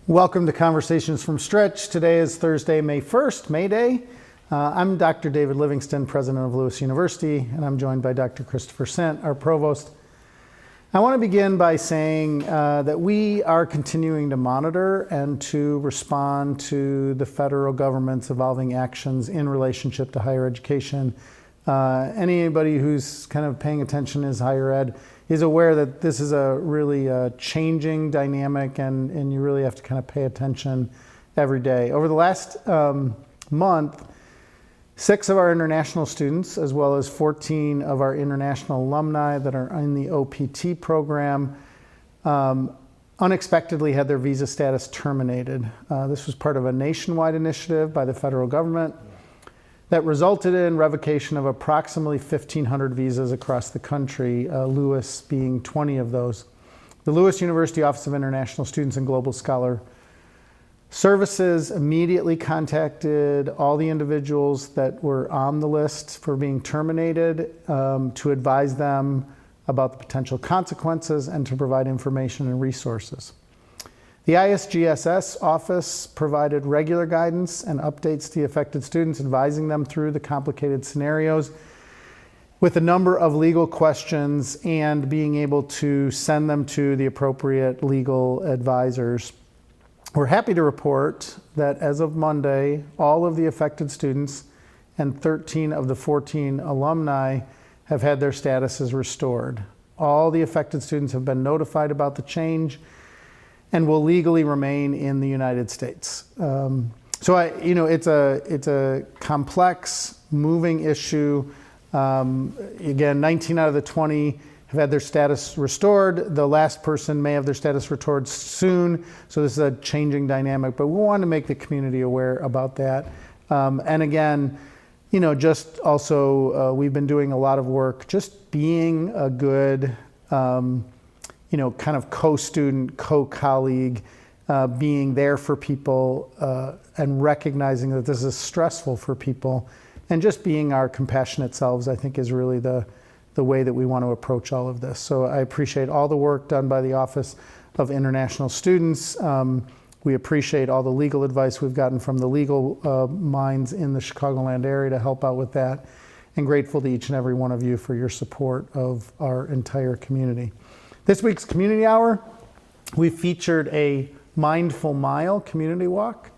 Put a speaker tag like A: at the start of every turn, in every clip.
A: Welcome to Conversations from Stritch. Today is Thursday, May 1st, May Day. I'm Dr. David Livingston, president of Lewis University, and I'm joined by Dr. Christopher Sent, our provost. I want to begin by saying that we are continuing to monitor and to respond to the federal government's evolving actions in relationship to higher education. Anybody who's kind of paying attention is higher ed is aware that this is a really changing dynamic, and you really have to kind of pay attention every day. Over the last month, 6 of our international students, as well as 14 of our international alumni that are in the OPT program, unexpectedly had their visa status terminated. This was part of a nationwide initiative by the federal government that resulted in revocation of approximately 1,500 visas across the country, Lewis being 20 of those. The Lewis University Office of International Students and Global Scholar Services immediately contacted all the individuals that were on the list for being terminated to advise them about the potential consequences and to provide information and resources. The ISGSS office provided regular guidance and updates to the affected students, advising them through the complicated scenarios with a number of legal questions and being able to send them to the appropriate legal advisors. We're happy to report that as of Monday, all of the affected students and 13 of the 14 alumni have had their statuses restored. All the affected students have been notified about the change and will legally remain in the United States. It's a complex, moving issue. Again, 19 out of the 20 have had their status restored. The last person may have their status restored soon, so this is a changing dynamic, but we want to make the community aware about that. And again, just also, we've been doing a lot of work just being a good kind of co-student, co-colleague, being there for people and recognizing that this is stressful for people, and just being our compassionate selves, I think, is really the way that we want to approach all of this. So I appreciate all the work done by the Office of International Students. We appreciate all the legal advice we've gotten from the legal minds in the Chicagoland area to help out with that, and grateful to each and every one of you for your support of our entire community. This week's Community Hour, we featured a Mindful Mile community walk.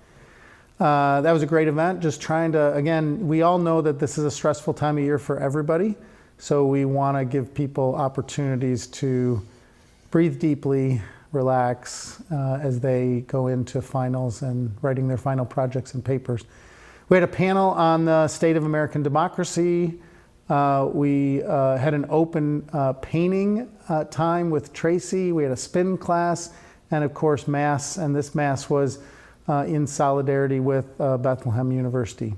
A: That was a great event, just trying to, again, we all know that this is a stressful time of year for everybody, so we want to give people opportunities to breathe deeply, relax as they go into finals and writing their final projects and papers. We had a panel on the state of American democracy. We had an open painting time with Tracy. We had a spin class, and of course Mass, and this Mass was in solidarity with Bethlehem University.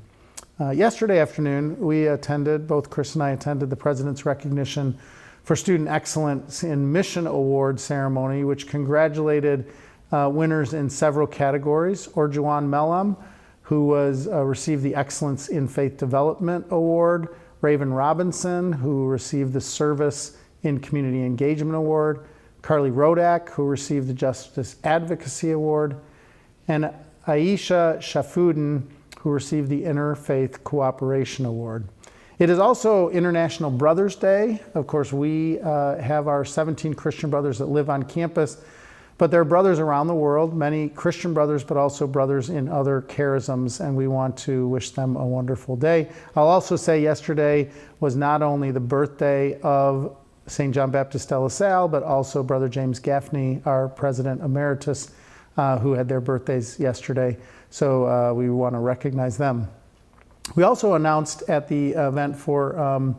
A: Yesterday afternoon, both Chris and I attended the President's Recognition for Student Excellence in Mission Award ceremony, which congratulated winners in several categories. Orjuan Melam, who received the Excellence in Faith Development Award, Raven Robinson, who received the Service in Community Engagement Award, Carly Rodak, who received the Justice Advocacy Award, and Aisha Shafudin, who received the Interfaith Cooperation Award. It is also International Brothers Day. Of course, we have our 17 Christian brothers that live on campus, but there are brothers around the world, many Christian brothers, but also brothers in other charisms, and we want to wish them a wonderful day. I'll also say yesterday was not only the birthday of St. John Baptist de La Salle, but also Brother James Gaffney, our President Emeritus, who had their birthdays yesterday. So we want to recognize them. We also announced at the event for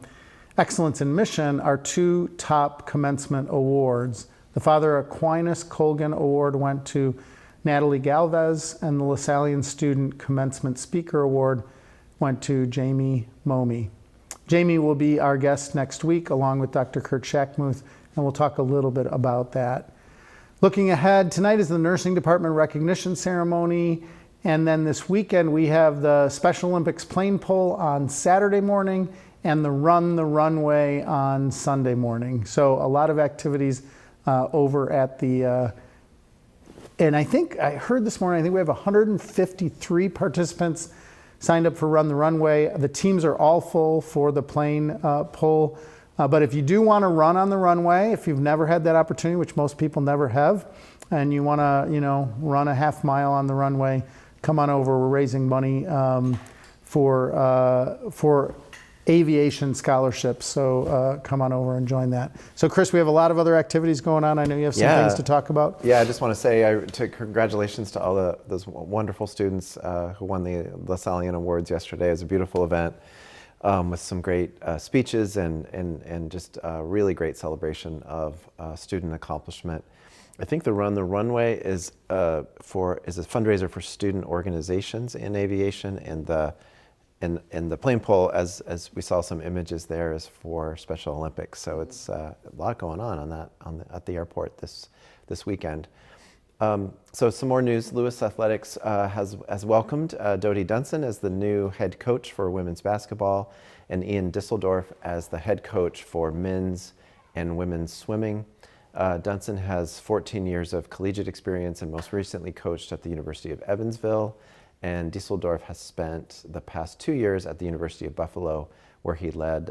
A: Excellence in Mission our 2 top commencement awards. The Father Aquinas Colgan Award went to Natalie Galvez, and the LaSallian Student Commencement Speaker Award went to Jamie Momey. Jamie will be our guest next week, along with Dr. Kurt Shackmuth, and we'll talk a little bit about that. Looking ahead, tonight is the Nursing Department Recognition Ceremony, and then this weekend we have the Special Olympics plane pull on Saturday morning and the Run the Runway on Sunday morning. So a lot of activities over at the And I think I heard this morning, I think we have 153 participants signed up for Run the Runway. The teams are all full for the plane pull. But if you do want to run on the runway, if you've never had that opportunity, which most people never have, and you want to, run a half mile on the runway, come on over. We're raising money for aviation scholarships. So come on over and join that. So Chris, we have a lot of other activities going on. I know you have some things to talk about.
B: Yeah, I just want to say congratulations to all those wonderful students who won the LaSallian Awards yesterday. It was a beautiful event with some great speeches and just a really great celebration of student accomplishment. I think the Run the Runway is a fundraiser for student organizations in aviation, and the plane pull, as we saw some images there, is for Special Olympics. So it's a lot going on at the airport this weekend. So some more news. Lewis Athletics has welcomed Dodie Dunson as the new head coach for women's basketball, and Ian Disseldorf as the head coach for men's and women's swimming. Dunson has 14 years of collegiate experience and most recently coached at the University of Evansville. And Disseldorf has spent the past 2 years at the University of Buffalo, where he led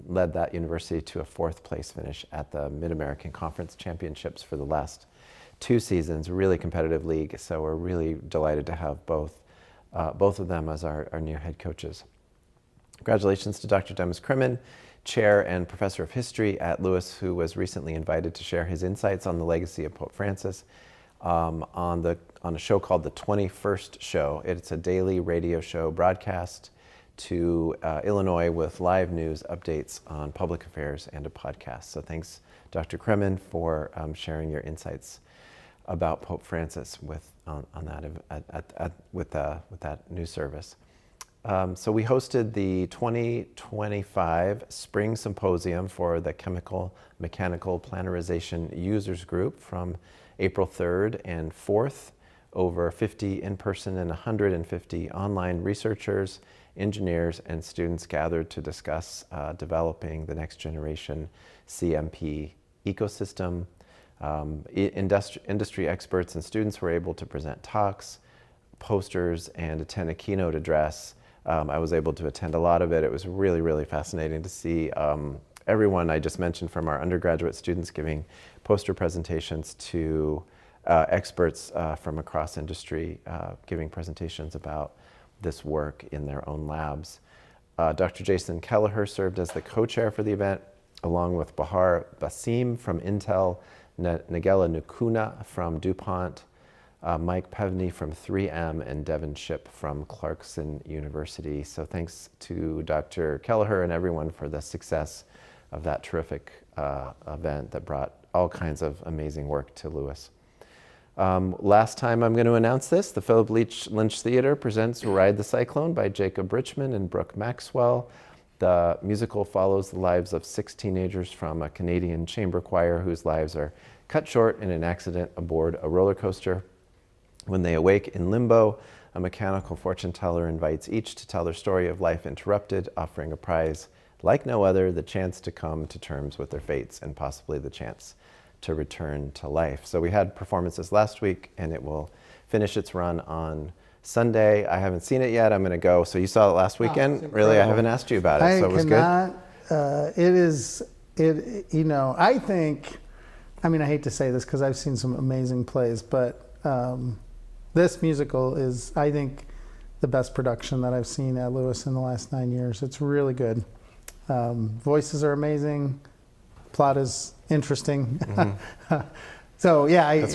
B: that university to a 4th place finish at the Mid-American Conference Championships for the last 2 seasons. Really competitive league, so we're really delighted to have both of them as our new head coaches. Congratulations to Dr. Demis Crimmin, Chair and Professor of History at Lewis, who was recently invited to share his insights on the legacy of Pope Francis on a show called The 21st Show. It's a daily radio show broadcast to Illinois with live news updates on public affairs and a podcast. So thanks, Dr. Crimmin, for sharing your insights about Pope Francis with that news service. So we hosted the 2025 Spring Symposium for the Chemical Mechanical Planarization Users Group from April 3rd and 4th. Over 50 in-person and 150 online researchers, engineers, and students gathered to discuss developing the next generation CMP ecosystem. Industry experts and students were able to present talks, posters, and attend a keynote address. I was able to attend a lot of it. It was really, really fascinating to see everyone I just mentioned from our undergraduate students giving poster presentations to experts from across industry giving presentations about this work in their own labs. Dr. Jason Kelleher served as the co-chair for the event, along with Bahar Basim from Intel, Nagella Nukuna from DuPont, Mike Pevney from 3M, and Devin Shipp from Clarkson University. So thanks to Dr. Kelleher and everyone for the success of that terrific event that brought all kinds of amazing work to Lewis. Last time I'm going to announce this, the Philip Lynch Theater presents Ride the Cyclone by Jacob Richmond and Brooke Maxwell. The musical follows the lives of 6 teenagers from a Canadian chamber choir whose lives are cut short in an accident aboard a roller coaster. When they awake in limbo, a mechanical fortune teller invites each to tell their story of life interrupted, offering a prize like no other, the chance to come to terms with their fates and possibly the chance to return to life. So we had performances last week, and it will finish its run on Sunday. I haven't seen it yet. I'm going to go. So you saw it last weekend? Really? I haven't asked you about it. So it was good?
A: I think, I hate to say this because I've seen some amazing plays, but this musical is, I think, the best production that I've seen at Lewis in the last 9 years. It's really good. Voices are amazing. Plot is interesting. Mm-hmm. So yeah, I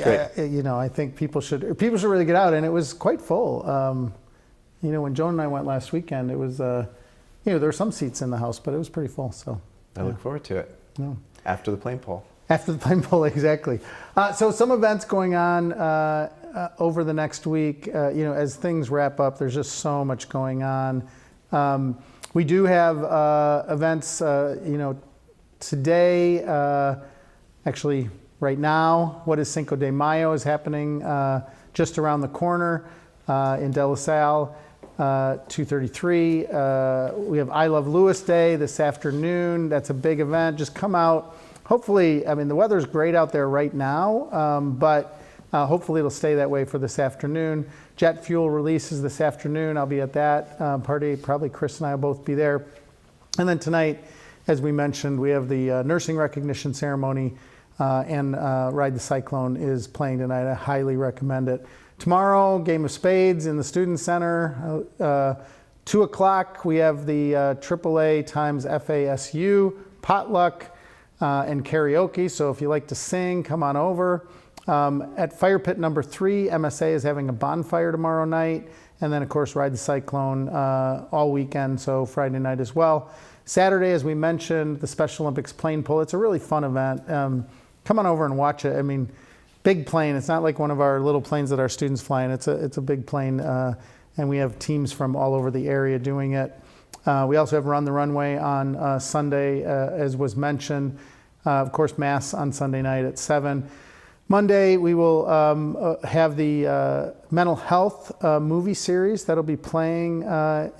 A: think people should really get out, and it was quite full. When Joan and I went last weekend, it was there were some seats in the house, but it was pretty full. So
B: I look forward to it.
A: Yeah.
B: After the plane pull.
A: After the plane pull, exactly. So some events going on over the next week. As things wrap up, there's just so much going on. We do have events. Today, actually right now, what is Cinco de Mayo is happening just around the corner in De La Salle, 233. We have I Love Lewis Day this afternoon. That's a big event. Just come out. Hopefully, the weather's great out there right now, but Hopefully it'll stay that way for this afternoon. Jet fuel releases this afternoon. I'll be at that party. Probably Chris and I will both be there. And then tonight, as we mentioned, we have the nursing recognition ceremony, and Ride the Cyclone is playing tonight. I highly recommend it. Tomorrow, Game of Spades in the Student Center. 2 o'clock, we have the AAA times FASU potluck and karaoke. So if you like to sing, come on over. At Fire Pit number 3, MSA is having a bonfire tomorrow night. And then, of course, Ride the Cyclone all weekend, so Friday night as well. Saturday, as we mentioned, the Special Olympics plane pull. It's a really fun event. Come on over and watch it. I mean, big plane. It's not like one of our little planes that our students fly in. It's a big plane, and we have teams from all over the area doing it. We also have Run the Runway on Sunday, as was mentioned. Of course, Mass on Sunday night at 7. Monday, we will have the mental health movie series that'll be playing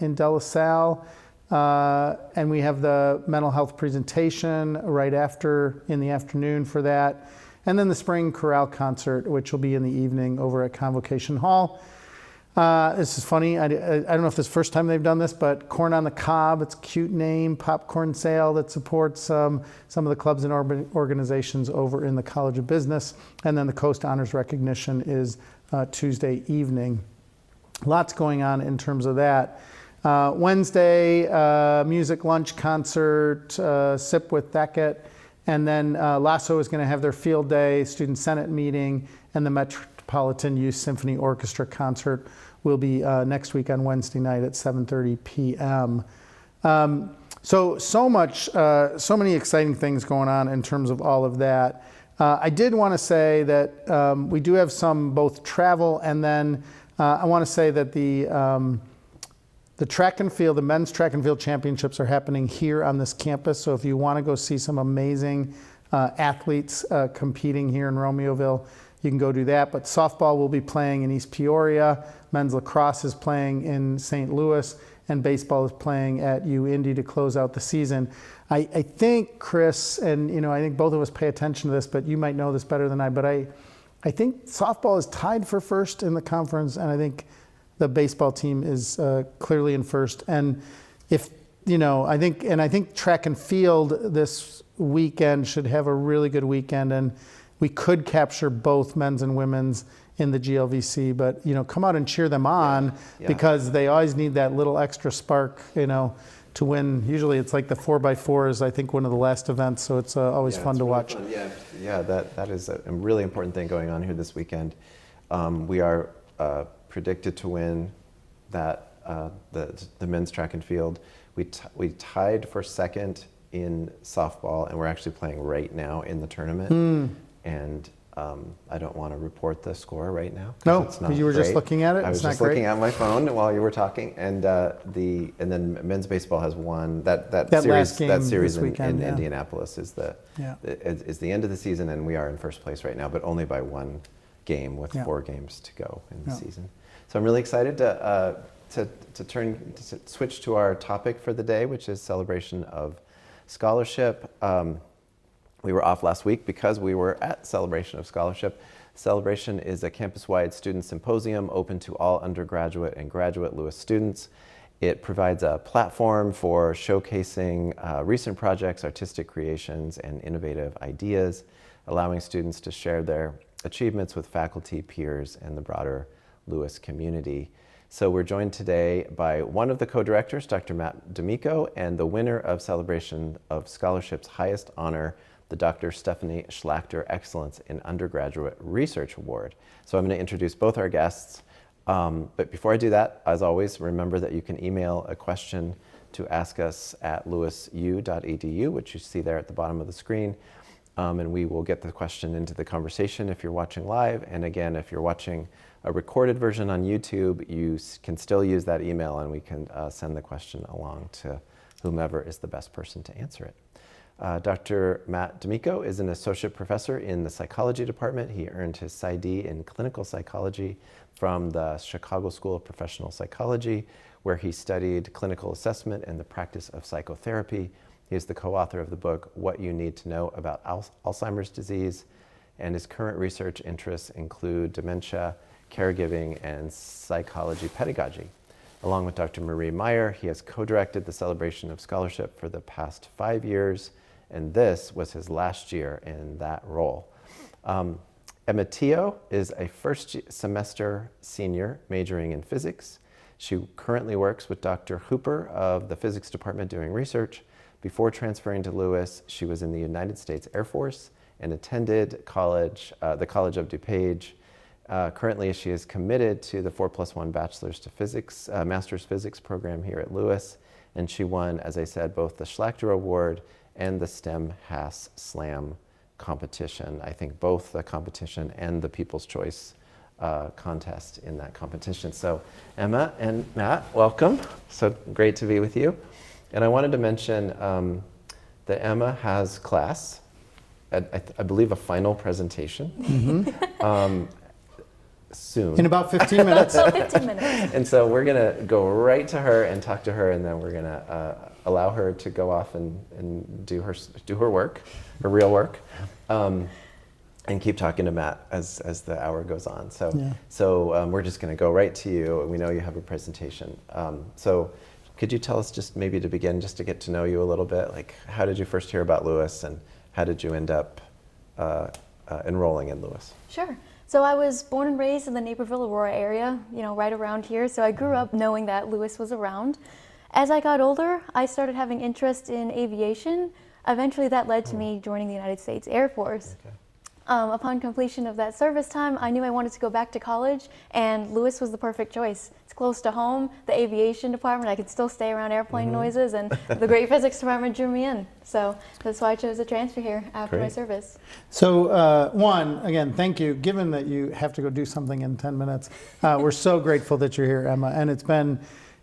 A: in De La Salle. And we have the mental health presentation right after in the afternoon for that. And then the spring chorale concert, which will be in the evening over at Convocation Hall. This is funny. I don't know if this is the first time they've done this, but Corn on the Cob, it's a cute name, popcorn sale that supports some of the clubs and organizations over in the College of Business. And then the Coast Honors Recognition is Tuesday evening. Lots going on in terms of that. Wednesday, music lunch concert, Sip with Beckett. And then Lasso is going to have their field day, student senate meeting, and the Metropolitan Youth Symphony Orchestra concert will be next week on Wednesday night at 7:30 p.m. So many exciting things going on in terms of all of that. I did want to say that we do have some both travel, and then I want to say that the track and field, the men's track and field championships are happening here on this campus. So if you want to go see some amazing athletes competing here in Romeoville, you can go do that. But softball will be playing in East Peoria. Men's lacrosse is playing in St. Louis, and baseball is playing at UIndy to close out the season. I think, Chris, and I think both of us pay attention to this, but you might know this better than I, but I think softball is tied for first in the conference, and I think the baseball team is clearly in first. And I think track and field this weekend should have a really good weekend, and we could capture both men's and women's in the GLVC, but come out and cheer them on because they always need that little extra spark, to win. Usually it's like the 4x4 is, I think, one of the last events, so it's always fun to watch.
B: Fun. Yeah, that is a really important thing going on here this weekend. We are predicted to win that the men's track and field. We tied for second in softball, and we're actually playing right now in the tournament. And I don't want to report the score right now.
A: No,
B: it's not
A: you were
B: great.
A: Just looking at it.
B: I was just looking at my phone while you were talking, and then men's baseball has won that series in
A: weekend,
B: Indianapolis is the end of the season, and we are in first place right now, but only by one game with 4 games to go in the season. So I'm really excited to switch to our topic for the day, which is celebration of scholarship. We were off last week because we were at Celebration of Scholarship. Celebration is a campus-wide student symposium open to all undergraduate and graduate Lewis students. It provides a platform for showcasing recent projects, artistic creations, and innovative ideas, allowing students to share their achievements with faculty, peers, and the broader Lewis community. So we're joined today by one of the co-directors, Dr. Matt Domico, and the winner of Celebration of Scholarship's highest honor, the Dr. Stephany Schlachter Excellence in Undergraduate Research Award. So I'm going to introduce both our guests. But before I do that, as always, remember that you can email a question to ask us at lewisu.edu, which you see there at the bottom of the screen. And we will get the question into the conversation if you're watching live. And again, if you're watching a recorded version on YouTube, you can still use that email, and we can send the question along to whomever is the best person to answer it. Dr. Matt Domico is an associate professor in the psychology department. He earned his PsyD in clinical psychology from the Chicago School of Professional Psychology, where he studied clinical assessment and the practice of psychotherapy. He is the co-author of the book, What You Need to Know About Alzheimer's Disease, and his current research interests include dementia, caregiving, and psychology pedagogy. Along with Dr. Marie Meyer, he has co-directed the Celebration of Scholarship for the past 5 years, and this was his last year in that role. Emma Teo is a first semester senior majoring in physics. She currently works with Dr. Hooper of the physics department doing research. Before transferring to Lewis, she was in the United States Air Force and attended college, the College of DuPage. Currently, she is committed to the 4+1 Bachelor's to Physics, Master's Physics program here at Lewis, and she won, as I said, both the Schlachter Award and the STEM Haas Slam competition. I think both the competition and the People's Choice contest in that competition. So Emma and Matt, welcome. So great to be with you. And I wanted to mention that Emma has class, I believe a final presentation, soon.
A: In about 15 minutes.
C: 15 minutes.
B: And so we're going to go right to her and talk to her, and then we're going to allow her to go off and do her work, her real work, and keep talking to Matt as the hour goes on. So,
A: Yeah.
B: We're just going to go right to you. We know you have a presentation. So could you tell us, just maybe to begin, just to get to know you a little bit, like how did you first hear about Lewis, and how did you end up enrolling in Lewis?
C: Sure. So I was born and raised in the Naperville, Aurora area, right around here. So I grew up knowing that Lewis was around. As I got older, I started having interest in aviation. Eventually that led to me joining the United States Air Force.
B: Okay.
C: Upon completion of that service time, I knew I wanted to go back to college, and Lewis was the perfect choice. It's close to home, the aviation department, I could still stay around airplane noises, and the great physics department drew me in. So that's why I chose to transfer here after my
B: Great.
C: service.
A: So one, again, thank you. Given that you have to go do something in 10 minutes, we're so grateful that you're here, Emma. And it's been,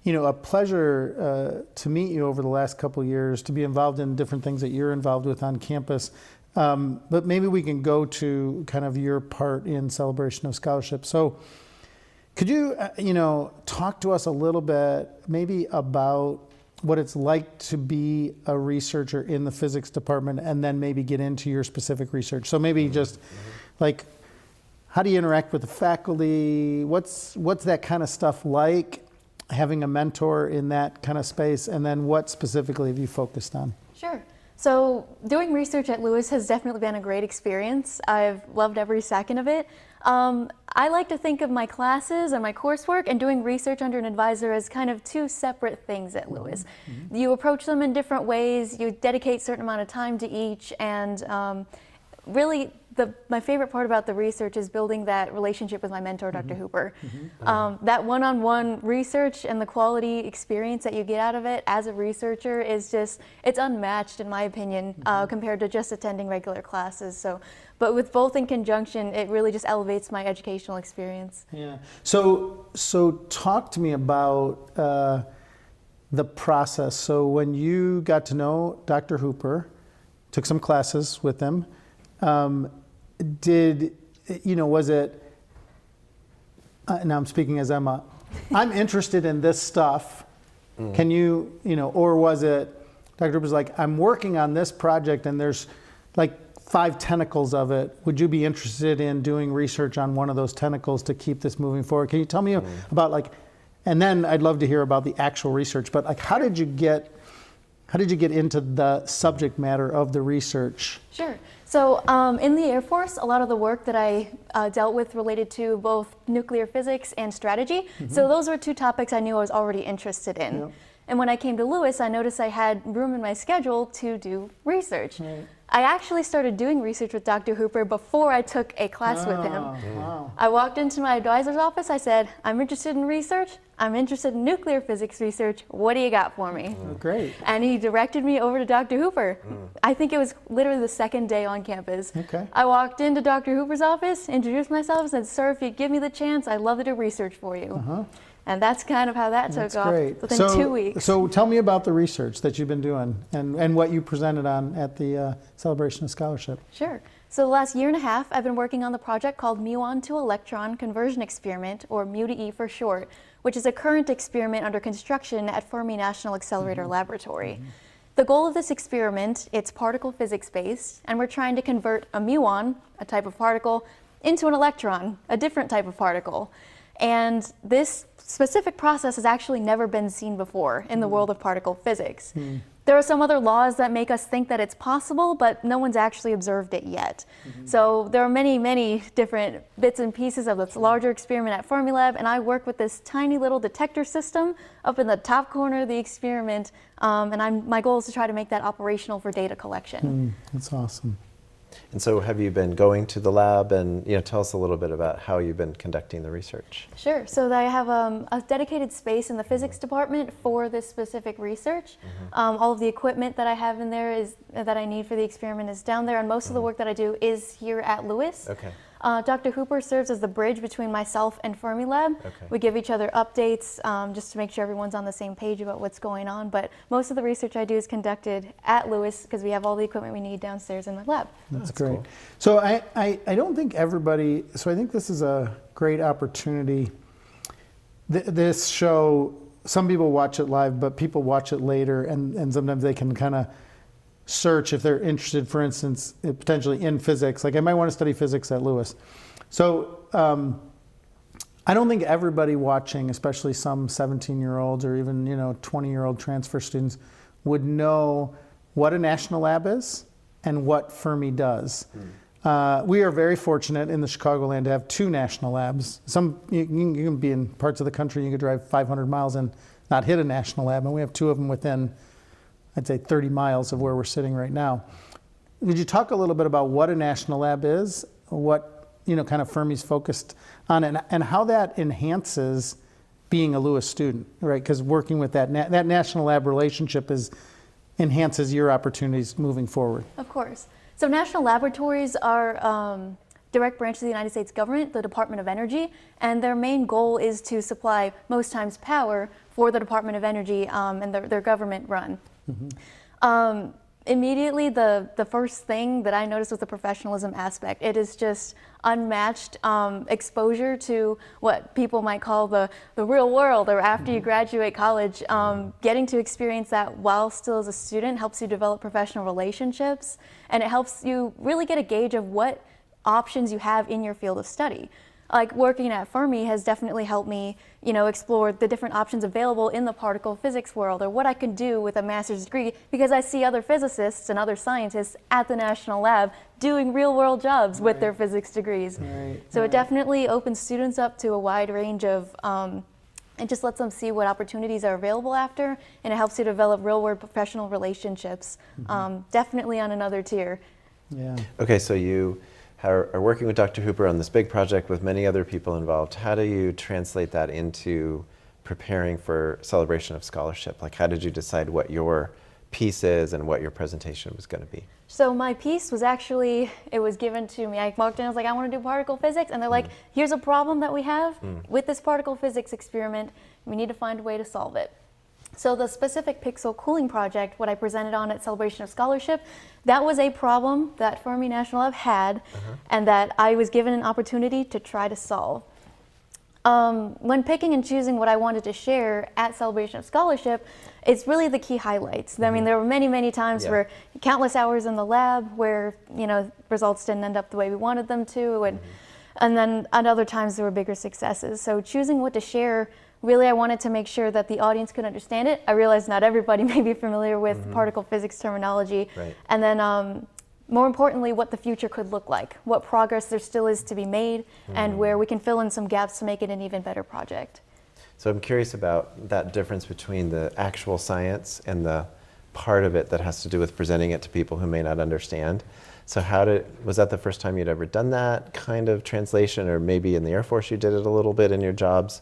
A: a pleasure to meet you over the last couple of years, to be involved in different things that you're involved with on campus. But maybe we can go to kind of your part in Celebration of Scholarship. So could you, talk to us a little bit maybe about what it's like to be a researcher in the physics department, and then maybe get into your specific research. So maybe just like, how do you interact with the faculty? What's that kind of stuff like, having a mentor in that kind of space? And then what specifically have you focused on?
C: Sure. So doing research at Lewis has definitely been a great experience. I've loved every second of it. I like to think of my classes and my coursework and doing research under an advisor as kind of two separate things at Lewis. You approach them in different ways, you dedicate a certain amount of time to each, and really my favorite part about the research is building that relationship with my mentor, Dr. Hooper. That one-on-one research and the quality experience that you get out of it as a researcher is just, it's unmatched in my opinion, compared to just attending regular classes. But with both in conjunction, it really just elevates my educational experience.
A: Yeah. So talk to me about the process. So when you got to know Dr. Hooper, took some classes with him, was it, now I'm speaking as Emma, I'm interested in this stuff. Can you, or was it, Dr. Hooper's like, I'm working on this project and there's like 5 tentacles of it. Would you be interested in doing research on one of those tentacles to keep this moving forward? Can you tell me about and then I'd love to hear about the actual research, but how did you get into the subject matter of the research?
C: Sure. So in the Air Force, a lot of the work that I dealt with related to both nuclear physics and strategy. So those were 2 topics I knew I was already interested in.
A: Yep.
C: And when I came to Lewis, I noticed I had room in my schedule to do research.
A: Right.
C: I actually started doing research with Dr. Hooper before I took a class with him.
A: Wow.
C: I walked into my advisor's office, I said, I'm interested in research, I'm interested in nuclear physics research, what do you got for me?
A: Great.
C: And he directed me over to Dr. Hooper. I think it was literally the second day on campus.
A: Okay.
C: I walked into Dr. Hooper's office, introduced myself, and said, sir, if you give me the chance, I'd love to do research for you. And that's kind of how that took
A: That's
C: off
A: great.
C: within 2 weeks.
A: So tell me about the research that you've been doing and what you presented on at the Celebration of Scholarship.
C: Sure. So the last year and a half, I've been working on the project called Muon to Electron Conversion Experiment, or Mu-to-E for short, which is a current experiment under construction at Fermi National Accelerator Laboratory. The goal of this experiment, it's particle physics based, and we're trying to convert a muon, a type of particle, into an electron, a different type of particle. And this specific process has actually never been seen before in the world of particle physics. There are some other laws that make us think that it's possible, but no one's actually observed it yet. So there are many, many different bits and pieces of this larger experiment at Fermilab, and I work with this tiny little detector system up in the top corner of the experiment, and my goal is to try to make that operational for data collection.
A: That's awesome.
B: And so have you been going to the lab, and tell us a little bit about how you've been conducting the research?
C: Sure. So I have a dedicated space in the physics department for this specific research. All of the equipment that I have in there that I need for the experiment is down there, and most of the work that I do is here at Lewis.
B: Okay.
C: Dr. Hooper serves as the bridge between myself and Fermilab.
B: Okay.
C: We give each other updates just to make sure everyone's on the same page about what's going on. But most of the research I do is conducted at Lewis because we have all the equipment we need downstairs in the lab.
A: That's great.
B: cool.
A: So I don't think everybody, so I think this is a great opportunity. This show, some people watch it live, but people watch it later, and sometimes they can kind of search if they're interested, for instance, potentially in physics. Like I might want to study physics at Lewis. So I don't think everybody watching, especially some 17-year-olds or even 20-year-old transfer students, would know what a national lab is and what Fermi does. We are very fortunate in the Chicagoland to have 2 national labs. You can be in parts of the country, you could drive 500 miles and not hit a national lab, and we have 2 of them within, I'd say, 30 miles of where we're sitting right now. Would you talk a little bit about what a national lab is, what kind of Fermi's focused on, and how that enhances being a Lewis student, right? Because working with that national lab relationship enhances your opportunities moving forward.
C: Of course. So national laboratories are direct branch of the United States government, the Department of Energy, and their main goal is to supply most times power for the Department of Energy and their government run. Immediately, the first thing that I noticed was the professionalism aspect. It is just unmatched exposure to what people might call the real world, or after you graduate college. Getting to experience that while still as a student helps you develop professional relationships, and it helps you really get a gauge of what options you have in your field of study. Like working at Fermi has definitely helped me, explore the different options available in the particle physics world, or what I can do with a master's degree, because I see other physicists and other scientists at the national lab doing real world jobs with their physics degrees. So it definitely opens students up to a wide range of, it just lets them see what opportunities are available after, and it helps you develop real world professional relationships, definitely on another tier.
A: Yeah.
B: Okay, so you are working with Dr. Hooper on this big project with many other people involved. How do you translate that into preparing for celebration of scholarship? Like, how did you decide what your piece is and what your presentation was going to be?
C: So my piece was actually, it was given to me. I walked in, I was like, I want to do particle physics. And they're like, here's a problem that we have with this particle physics experiment. We need to find a way to solve it. So the specific pixel cooling project, what I presented on at Celebration of Scholarship, that was a problem that Fermi National Lab had, and that I was given an opportunity to try to solve. When picking and choosing what I wanted to share at Celebration of Scholarship, it's really the key highlights. I mean, there were many, many times where countless hours in the lab where, results didn't end up the way we wanted them to, and then at other times there were bigger successes. So choosing what to share, really I wanted to make sure that the audience could understand it. I realized not everybody may be familiar with particle physics terminology. And then more importantly, what the future could look like, what progress there still is to be made, and where we can fill in some gaps to make it an even better project.
B: So I'm curious about that difference between the actual science and the part of it that has to do with presenting it to people who may not understand. So was that the first time you'd ever done that kind of translation, or maybe in the Air Force you did it a little bit in your jobs?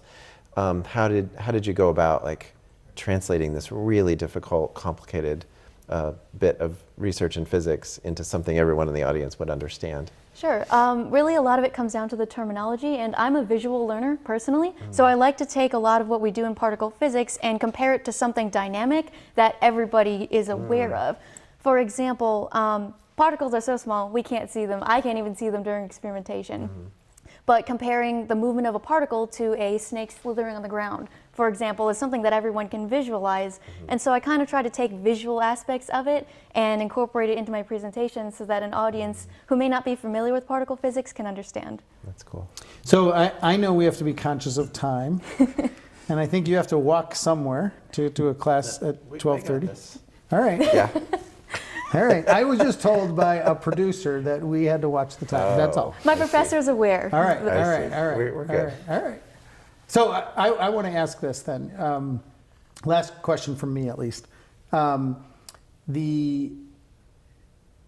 B: How did you go about translating this really difficult, complicated bit of research in physics into something everyone in the audience would understand?
C: Sure. Really, a lot of it comes down to the terminology, and I'm a visual learner personally, so I like to take a lot of what we do in particle physics and compare it to something dynamic that everybody is aware of. For example, particles are so small we can't see them. I can't even see them during experimentation. but comparing the movement of a particle to a snake slithering on the ground, for example, is something that everyone can visualize. And so I kind of try to take visual aspects of it and incorporate it into my presentation so that an audience who may not be familiar with particle physics can understand.
B: That's cool.
A: So I know we have to be conscious of time, and I think you have to walk somewhere to a class at 12:30. All right.
B: Yeah.
A: All right. I was just told by a producer that we had to watch the time. That's all.
C: My professor's aware.
A: All right. All
B: I
A: right.
B: see.
A: All right.
B: We're good.
A: All right. So I want to ask this then. Last question from me, at least. The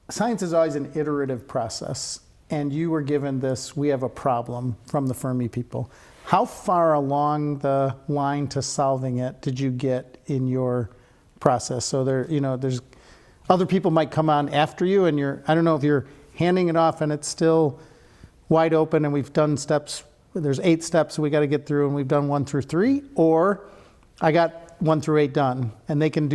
A: science is always an iterative process, and you were given this, we have a problem from the Fermi people. How far along the line to solving it did you get in your process? So there's other people might come on after you, and I don't know if you're handing it off and it's still wide open and we've done steps, there's 8 steps we got to get through and we've done 1 through 3, or I got 1 through 8 done and they can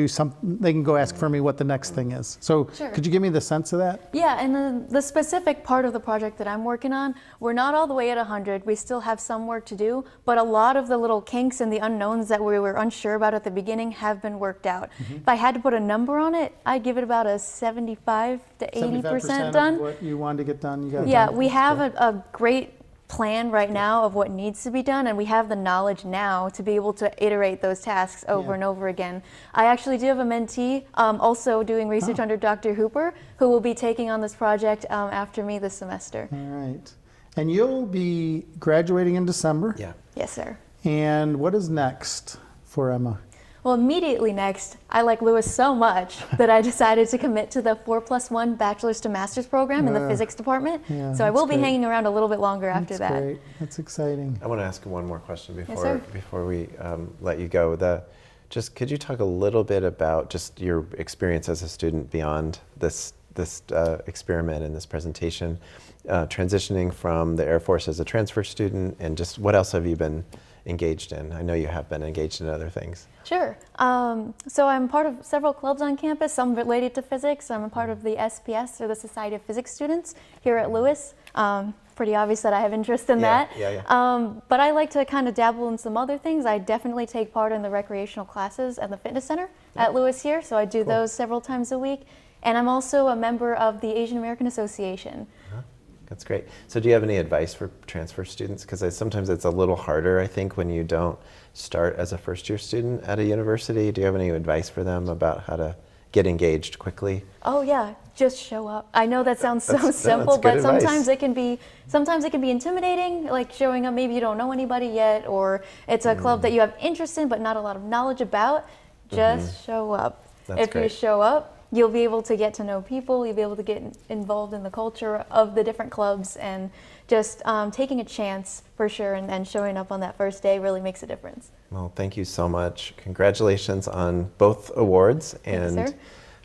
A: go ask Fermi what the next thing is. So
C: Sure.
A: Could you give me the sense of that?
C: Yeah, and the specific part of the project that I'm working on, we're not all the way at 100. We still have some work to do, but a lot of the little kinks and the unknowns that we were unsure about at the beginning have been worked out. If I had to put a number on it, I'd give it about a 75 to 80% done.
A: Of what you wanted to get done, you got it
C: Yeah,
A: done?
C: we have a great plan right now of what needs to be done, and we have the knowledge now to be able to iterate those tasks over and over again. I actually do have a mentee also doing research under Dr. Hooper, who will be taking on this project after me this semester.
A: All right. And you'll be graduating in December.
B: Yeah.
C: Yes, sir.
A: And what is next for Emma?
C: Well, immediately next, I like Lewis so much that I decided to commit to the 4+1 bachelor's to master's program in the physics department.
A: Yeah,
C: So I will
A: that's
C: be
A: great.
C: hanging around a little bit longer after
A: That's
C: that.
A: great. That's exciting.
B: I want to ask one more question
C: sir.
B: before we let you go. Just could you talk a little bit about just your experience as a student beyond this experiment and this presentation, transitioning from the Air Force as a transfer student, and just what else have you been engaged in? I know you have been engaged in other things.
C: Sure. So I'm part of several clubs on campus, some related to physics. I'm a part of the SPS, or the Society of Physics Students, here at Lewis. Pretty obvious that I have interest in that. But I like to kind of dabble in some other things. I definitely take part in the recreational classes at the fitness center at Lewis here, so I do those several times a week. And I'm also a member of the Asian American Association.
B: That's great. So do you have any advice for transfer students? Because sometimes it's a little harder, I think, when you don't start as a first-year student at a university. Do you have any advice for them about how to get engaged quickly?
C: Oh yeah, just show up. I know that sounds so
B: That's
C: simple,
B: good
C: but
B: advice.
C: sometimes it can be intimidating, like showing up, maybe you don't know anybody yet, or it's a club that you have interest in but not a lot of knowledge about. Just show up.
B: That's
C: If you
B: great.
C: show up, you'll be able to get to know people, you'll be able to get involved in the culture of the different clubs, and just taking a chance for sure and showing up on that first day really makes a difference.
B: Well, thank you so much. Congratulations on both awards
C: Thank you,
B: and
C: sir.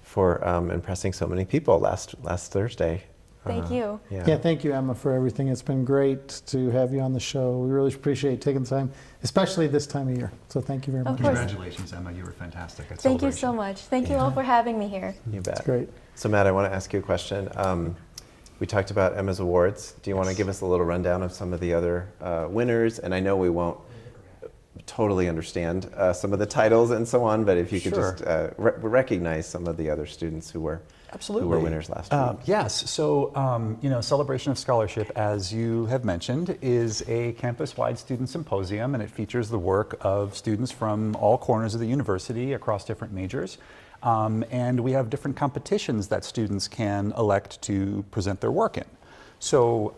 B: for impressing so many people last Thursday.
C: Thank you.
A: Yeah, thank you, Emma, for everything. It's been great to have you on the show. We really appreciate taking the time, especially this time of year. So thank you very much.
C: Of course.
D: Congratulations, Emma. You were fantastic at
C: Thank you
D: Celebration.
C: so much. Thank you all for having me here.
B: You bet.
A: Great.
B: So Matt, I want to ask you a question. We talked about Emma's awards. Do you want to give us a little rundown of some of the other winners? And I know we won't totally understand some of the titles and so on, but if you could just recognize some of the other students who were winners last week.
D: Yes. So, Celebration of Scholarship, as you have mentioned, is a campus-wide student symposium, and it features the work of students from all corners of the university across different majors. And we have different competitions that students can elect to present their work in. So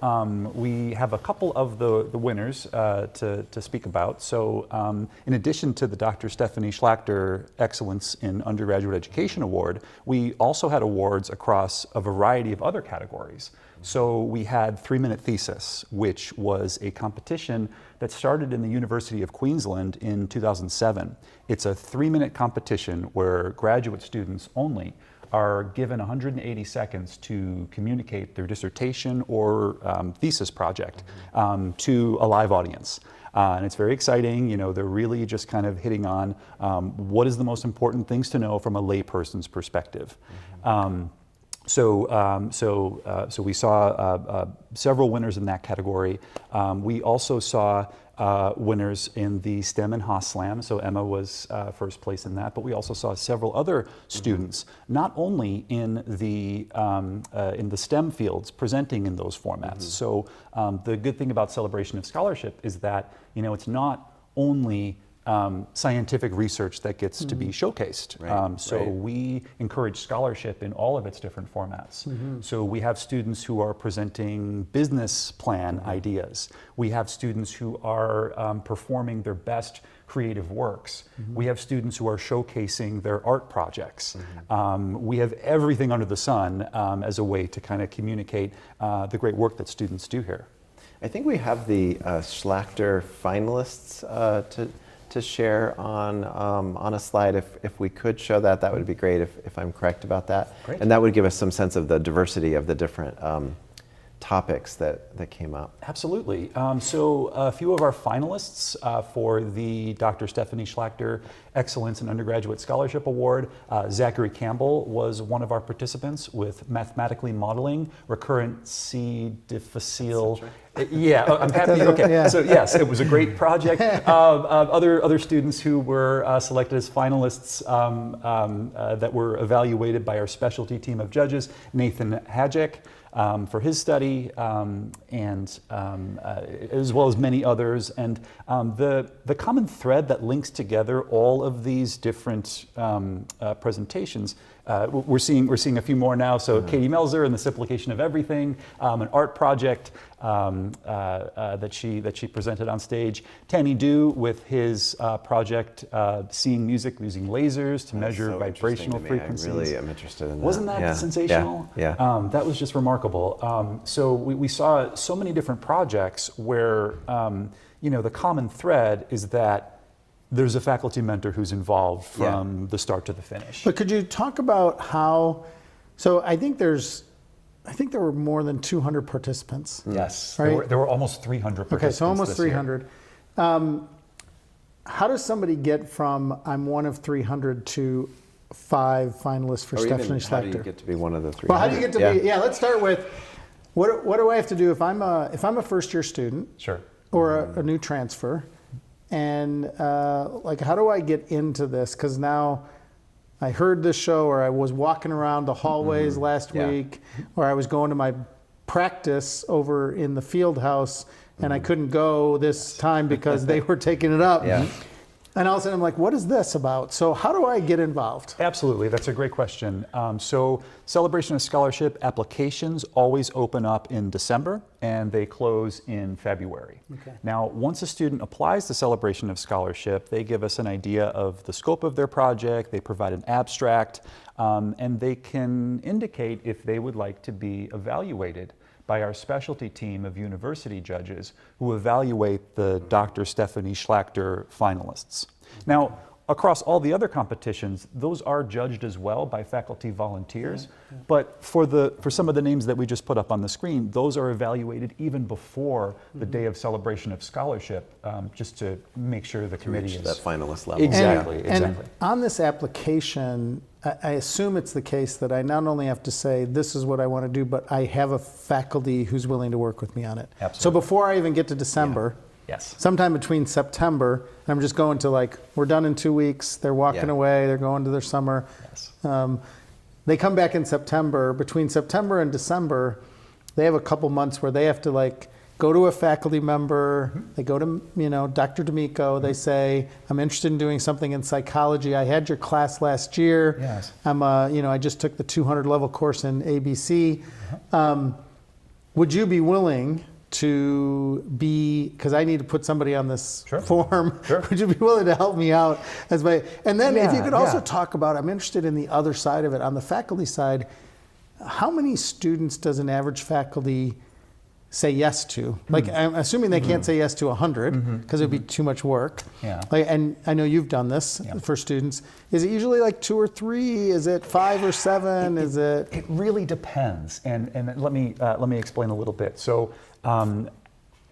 D: we have a couple of the winners to speak about. So in addition to the Dr. Stephany Schlachter Excellence in Undergraduate Education Award, we also had awards across a variety of other categories. So we had 3-minute thesis, which was a competition that started in the University of Queensland in 2007. It's a 3-minute competition where graduate students only are given 180 seconds to communicate their dissertation or thesis project to a live audience. And it's very exciting. They're really just kind of hitting on what is the most important things to know from a layperson's perspective. So we saw several winners in that category. We also saw winners in the STEM and Haas Slam. So Emma was first place in that, but we also saw several other students, not only in the STEM fields, presenting in those formats. So the good thing about Celebration of Scholarship is that it's not only scientific research that gets to be showcased. We encourage scholarship in all of its different formats. So we have students who are presenting business plan ideas. We have students who are performing their best creative works. We have students who are showcasing their art projects. We have everything under the sun as a way to kind of communicate the great work that students do here.
B: I think we have the Schlachter finalists to share on a slide. If we could show that, that would be great, if I'm correct about that.
D: Great.
B: And that would give us some sense of the diversity of the different topics that came up.
D: Absolutely. So a few of our finalists for the Dr. Stephany Schlachter Excellence in Undergraduate Scholarship Award. Zachary Campbell was one of our participants with mathematically modeling recurrent C. difficile. Yeah, I'm happy. Okay,
A: Yeah.
D: so yes, it was a great project. Other students who were selected as finalists that were evaluated by our specialty team of judges, Nathan Hajek for his study, and as well as many others. And the common thread that links together all of these different presentations, we're seeing a few more now. So Katie Melzer and the Simplification of Everything, an art project that she presented on stage. Tanny Du with his project Seeing Music Using Lasers to measure
B: so
D: vibrational
B: interesting to me.
D: frequencies.
B: I really am interested in that.
D: Wasn't that sensational?
B: Yeah.
D: That was just remarkable. So we saw so many different projects where the common thread is that there's a faculty mentor who's involved from the start to the finish.
A: But could you talk about how, so I think there were more than 200 participants.
D: Yes,
A: Right?
D: there were almost 300 participants.
A: Okay, so almost
D: this year.
A: 300. How does somebody get from I'm one of 300 to 5 finalists for
B: Or even,
A: Stephany
B: how do you
A: Schlachter?
B: get to be one of the 300?
A: Well, how do you get to be? Yeah, let's start with what do I have to do if I'm a first year student
D: Sure.
A: or a new transfer, and how do I get into this? Because now I heard this show, or I was walking around the hallways last week, or I was going to my practice over in the field house, and I couldn't go this time because they were taking it up.
B: Yeah.
A: And all of a sudden I'm like, what is this about? So how do I get involved?
D: Absolutely, that's a great question. So Celebration of Scholarship applications always open up in December and they close in February.
A: Okay.
D: Now, once a student applies to Celebration of Scholarship, they give us an idea of the scope of their project, they provide an abstract, and they can indicate if they would like to be evaluated by our specialty team of university judges who evaluate the Dr. Stephany Schlachter finalists. Now, across all the other competitions, those are judged as well by faculty volunteers, but for some of the names that we just put up on the screen, those are evaluated even before the day of Celebration of Scholarship, just to make sure the committee
B: Reach
D: is...
B: that finalist level.
D: Exactly,
A: And
D: exactly.
A: on this application, I assume it's the case that I not only have to say, this is what I want to do, but I have a faculty who's willing to work with me on it.
D: Absolutely.
A: So before I even get to December,
D: Yes.
A: sometime between September, and I'm just going to we're done in 2 weeks, they're walking away, they're going to their summer.
D: Yes.
A: They come back in September. Between September and December, they have a couple months where they have to go to a faculty member. They go to Dr. Domico. They say, I'm interested in doing something in psychology. I had your class last year.
D: Yes.
A: I just took the 200 level course in ABC. Would you be willing to be, because I need to put somebody on this form, would you be willing to help me out as my, and then if you could also talk about, I'm interested in the other side of it, on the faculty side, how many students does an average faculty say yes to? I'm assuming they can't say yes to 100 because it'd be too much work.
D: Yeah.
A: And I know you've done this for students. Is it usually 2 or 3? Is it 5 or 7? It
D: really depends, and let me explain a little bit. So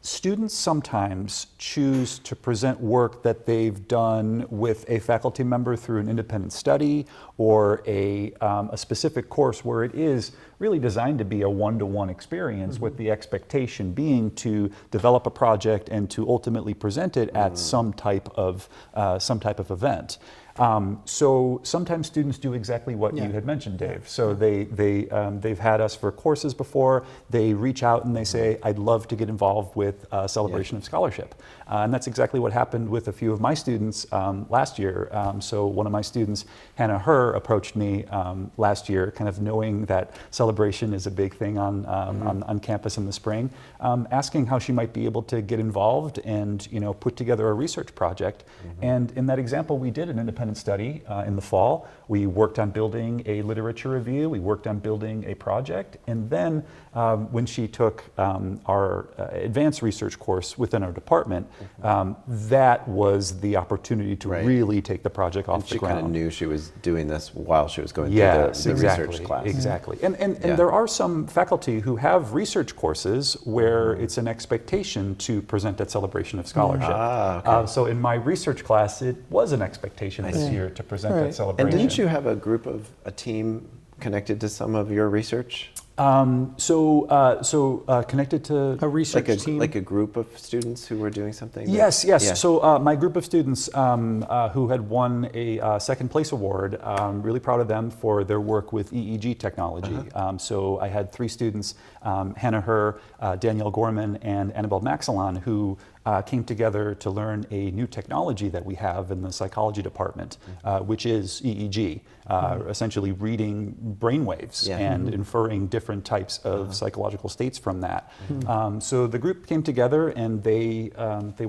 D: students sometimes choose to present work that they've done with a faculty member through an independent study or a specific course where it is really designed to be a one-to-one experience, with the expectation being to develop a project and to ultimately present it at some type of event. So sometimes students do exactly what you had mentioned, Dave. So they've had us for courses before. They reach out and they say, "I'd love to get involved with Celebration of Scholarship," and that's exactly what happened with a few of my students last year. So one of my students, Hannah Herr, approached me last year, kind of knowing that Celebration is a big thing on campus in the spring, asking how she might be able to get involved and put together a research project. And in that example, we did an independent study in the fall. We worked on building a literature review. We worked on building a project. And then when she took our advanced research course within our department, that was the opportunity to really take the project off the ground.
B: She kind of knew she was doing this while she was going through the research class.
D: Exactly. And there are some faculty who have research courses where it's an expectation to present at Celebration of Scholarship. So in my research class, it was an expectation this year to present at Celebration.
B: And didn't you have a team connected to some of your research?
D: Connected to
A: A research team?
B: Like a group of students who were doing something?
D: Yes.
B: Yeah.
D: So my group of students who had won a second place award, really proud of them for their work with EEG technology. So I had 3 students, Hannah Herr, Danielle Gorman, and Annabelle Maxilon, who came together to learn a new technology that we have in the psychology department, which is EEG, essentially reading brainwaves and inferring different types of psychological states from that. So the group came together and they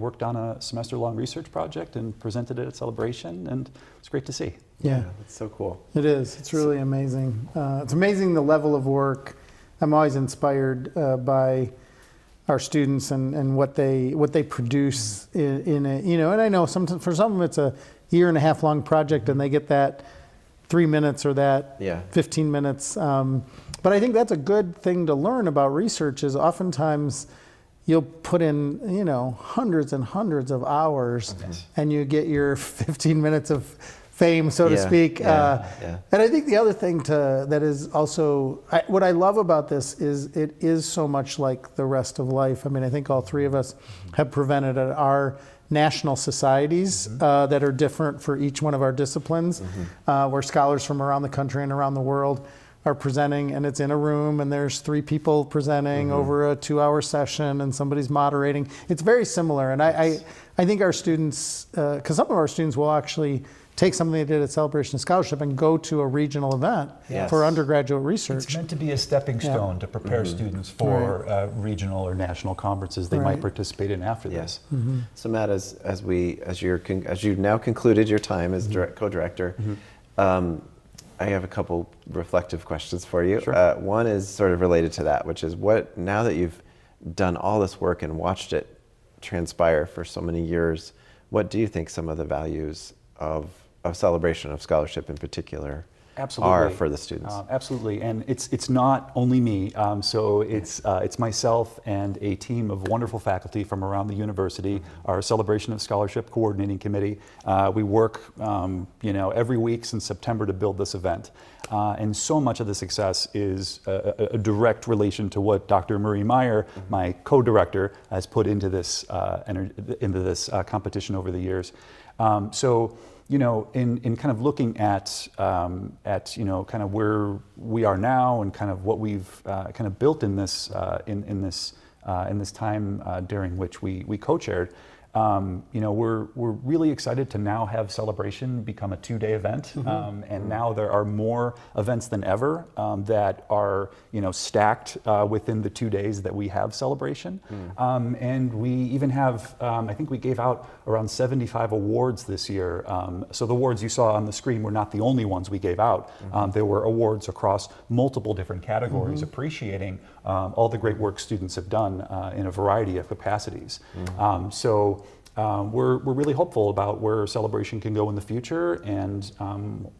D: worked on a semester-long research project and presented it at Celebration, and it's great to see.
A: Yeah,
B: that's so cool.
A: it is. It's really amazing. It's amazing the level of work. I'm always inspired by our students and what they produce in a, and I know sometimes for some of them it's a 1.5 year long project and they get that 3 minutes or that 15 minutes. But I think that's a good thing to learn about research is oftentimes you'll put in, hundreds and hundreds of hours and you get your 15 minutes of fame, so to speak. And I think the other thing that is also, what I love about this is it is so much like the rest of life. I mean, I think all 3 of us have presented at our national societies that are different for each one of our disciplines, where scholars from around the country and around the world are presenting, and it's in a room and there's 3 people presenting over a 2-hour session and somebody's moderating. It's very similar, and I think our students, because some of our students will actually take something they did at Celebration Scholarship and go to a regional event for undergraduate research.
D: It's meant to be a stepping stone to prepare students for regional or national conferences they might participate in after this.
B: So Matt, as you've now concluded your time as co-director, I have a couple reflective questions for you.
D: Sure.
B: One is sort of related to that, which is now that you've done all this work and watched it transpire for so many years, what do you think some of the values of Celebration of Scholarship in particular are for the students?
D: Absolutely, and it's not only me. So it's myself and a team of wonderful faculty from around the university. Our Celebration of Scholarship Coordinating Committee. We work, every week since September to build this event, and so much of the success is a direct relation to what Dr. Marie Meyer, my co-director, has put into this competition over the years. In kind of looking at kind of where we are now and kind of what we've kind of built in this time during which we co-chaired, we're really excited to now have Celebration become a 2-day event, and now there are more events than ever that are stacked within the 2 days that we have Celebration, and we even have I think we gave out around 75 awards this year. So the awards you saw on the screen were not the only ones we gave out. There were awards across multiple different categories, appreciating all the great work students have done in a variety of capacities. we're really hopeful about where Celebration can go in the future, and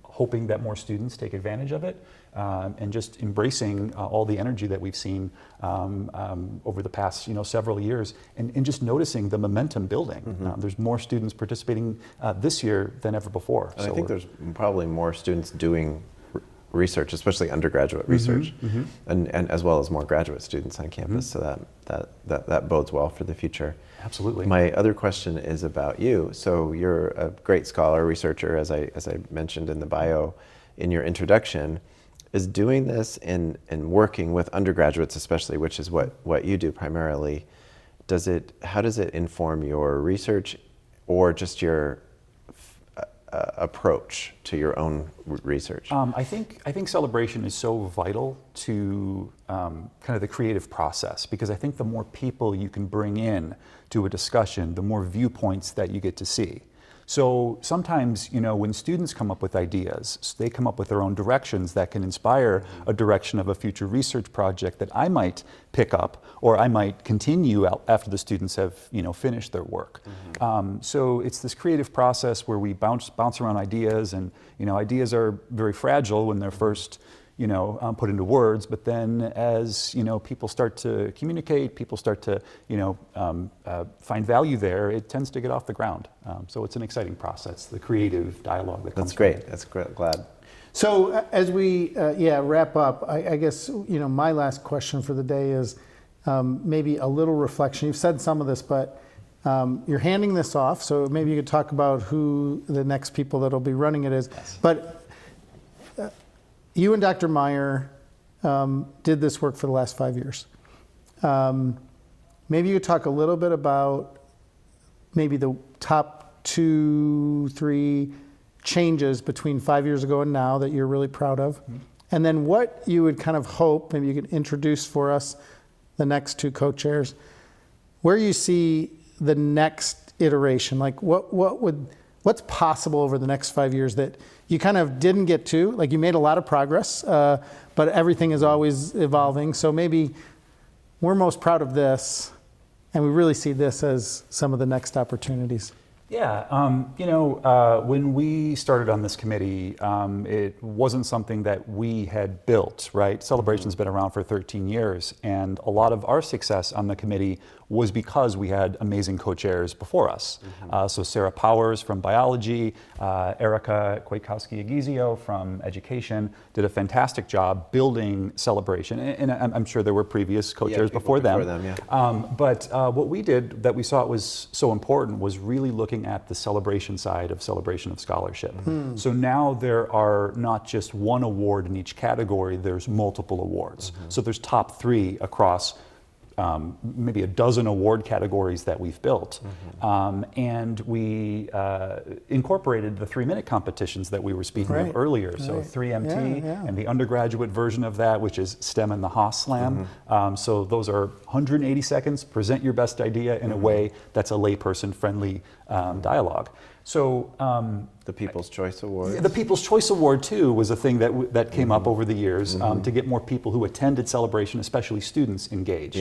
D: hoping that more students take advantage of it, and just embracing all the energy that we've seen over the past several years, and just noticing the momentum building. There's more students participating this year than ever before.
B: And I think there's probably more students doing research, especially undergraduate research, and as well as more graduate students on campus. So that bodes well for the future.
D: Absolutely.
B: My other question is about you. So you're a great scholar, researcher, as I mentioned in the bio in your introduction. Is doing this and working with undergraduates especially, which is what you do primarily, how does it inform your research or just your approach to your own research?
D: I think Celebration is so vital to kind of the creative process, because I think the more people you can bring in to a discussion, the more viewpoints that you get to see. So sometimes, when students come up with ideas, they come up with their own directions that can inspire a direction of a future research project that I might pick up, or I might continue out after the students have, finished their work. So it's this creative process where we bounce around ideas, and, ideas are very fragile when they're first put into words, but then as people start to communicate, people start to find value there, it tends to get off the ground. So it's an exciting process, the creative dialogue that comes.
B: That's great. That's great. Glad.
A: So as we wrap up, I guess my last question for the day is maybe a little reflection. You've said some of this, but you're handing this off, so maybe you could talk about who the next people that'll be running it is.
D: Yes.
A: But you and Dr. Meyer did this work for the last 5 years. Maybe you could talk a little bit about maybe the top 2-3 changes between 5 years ago and now that you're really proud of. And then what you would kind of hope, maybe you could introduce for us the next 2 co-chairs, where you see the next iteration, like what's possible over the next 5 years that you kind of didn't get to, like you made a lot of progress, but everything is always evolving. So maybe we're most proud of this, and we really see this as some of the next opportunities.
D: Yeah, when we started on this committee, it wasn't something that we had built, right? Celebration's been around for 13 years, and a lot of our success on the committee was because we had amazing co-chairs before us. So Sarah Powers from biology, Erica Kwiatkowski-Agizio from education did a fantastic job building Celebration, and I'm sure there were previous co-chairs before them. But what we did that we saw it was so important was really looking at the celebration side of Celebration of Scholarship. So now there are not just one award in each category, there's multiple awards. So there's top 3 across maybe a dozen award categories that we've built. And we incorporated the 3-minute competitions that we were speaking of earlier. So 3MT and the undergraduate version of that, which is STEM and the Haas Slam. So those are 180 seconds, present your best idea in a way that's a layperson friendly dialogue. So
B: the People's Choice Award.
D: The People's Choice Award too was a thing that came up over the years to get more people who attended Celebration, especially students, engaged.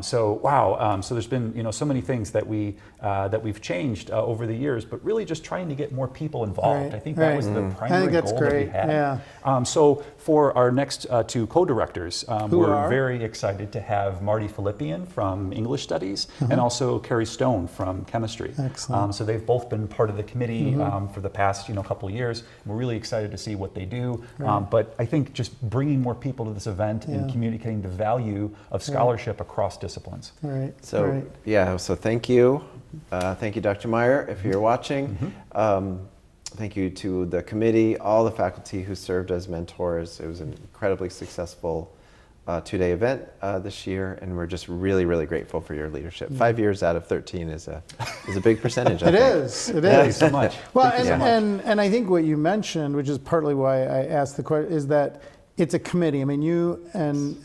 D: So there's been so many things that we've changed over the years, but really just trying to get more people involved. I think that was the primary goal that we had. So for our next 2 co-directors, we're very excited to have Marty Philippian from English Studies and also Carrie Stone from Chemistry.
A: Excellent.
D: So they've both been part of the committee for the past couple of years. We're really excited to see what they do. But I think just bringing more people to this event and communicating the value of scholarship across disciplines.
B: So thank you. Thank you, Dr. Meyer, if you're watching. Thank you to the committee, all the faculty who served as mentors. It was an incredibly successful 2-day event this year, and we're just really, really grateful for your leadership. 5 years out of 13 is a big percentage.
A: It is.
D: Thank you so much.
A: Well, and I think what you mentioned, which is partly why I asked the question, is that it's a committee. I mean, you and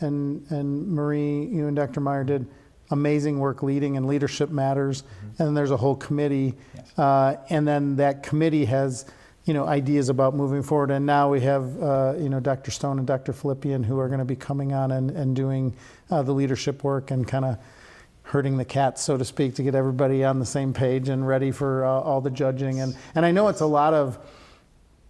A: Marie, you and Dr. Meyer did amazing work leading, and leadership matters. And then there's a whole committee, and then that committee has ideas about moving forward. And now we have, Dr. Stone and Dr. Philippian who are going to be coming on and doing the leadership work and kind of herding the cats, so to speak, to get everybody on the same page and ready for all the judging. And I know it's a lot of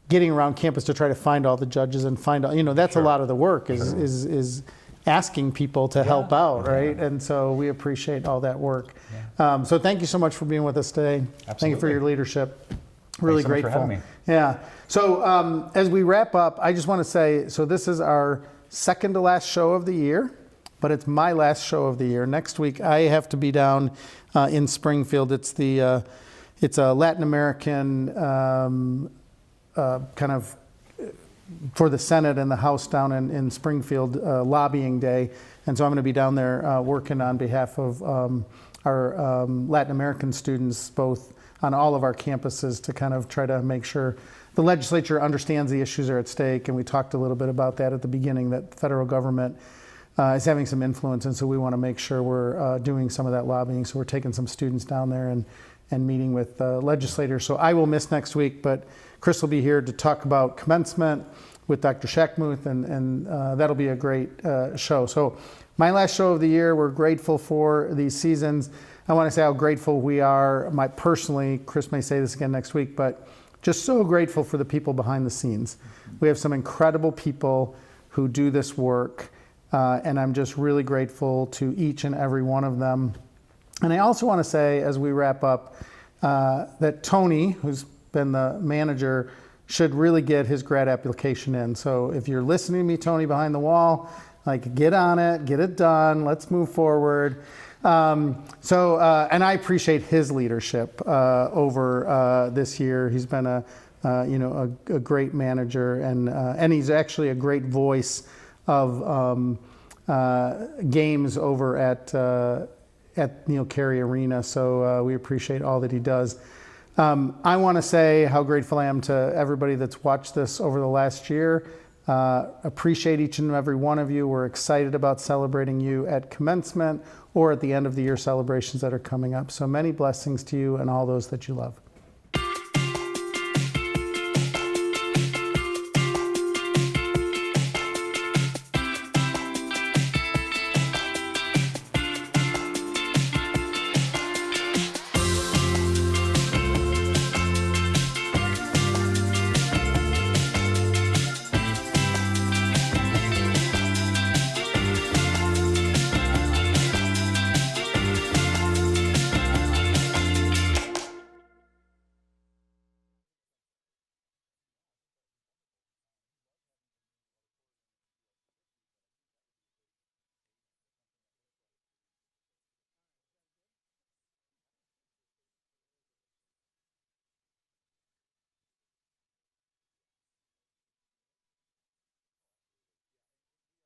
A: getting around campus to try to find all the judges and find out, that's a lot of the work is asking people to help out, right? And so we appreciate all that work. So thank you so much for being with us today. Thank you for your leadership. Really
D: Thanks so much
A: grateful.
D: for having me.
A: Yeah. So as we wrap up, I just want to say, so this is our second to last show of the year, but it's my last show of the year. Next week, I have to be down in Springfield. It's a Latin American kind of for the Senate and the House down in Springfield lobbying day. And so I'm going to be down there working on behalf of our Latin American students, both on all of our campuses, to kind of try to make sure the legislature understands the issues are at stake. And we talked a little bit about that at the beginning, that the federal government is having some influence. And so we want to make sure we're doing some of that lobbying. So we're taking some students down there and meeting with legislators. So I will miss next week, but Chris will be here to talk about commencement with Dr. Shackmuth, and that'll be a great show. So my last show of the year, we're grateful for these seasons. I want to say how grateful we are, personally, Chris may say this again next week, but just so grateful for the people behind the scenes. We have some incredible people who do this work, and I'm just really grateful to each and every one of them. And I also want to say, as we wrap up, that Tony, who's been the manager, should really get his grad application in. So if you're listening to me, Tony, behind the wall, get on it, get it done, let's move forward. And I appreciate his leadership over this year. He's been a great manager, and he's actually a great voice of games over at Neil Carey Arena. So we appreciate all that he does. I want to say how grateful I am to everybody that's watched this over the last year. Appreciate each and every one of you. We're excited about celebrating you at commencement or at the end of the year celebrations that are coming up. So many blessings to you and all those that you love.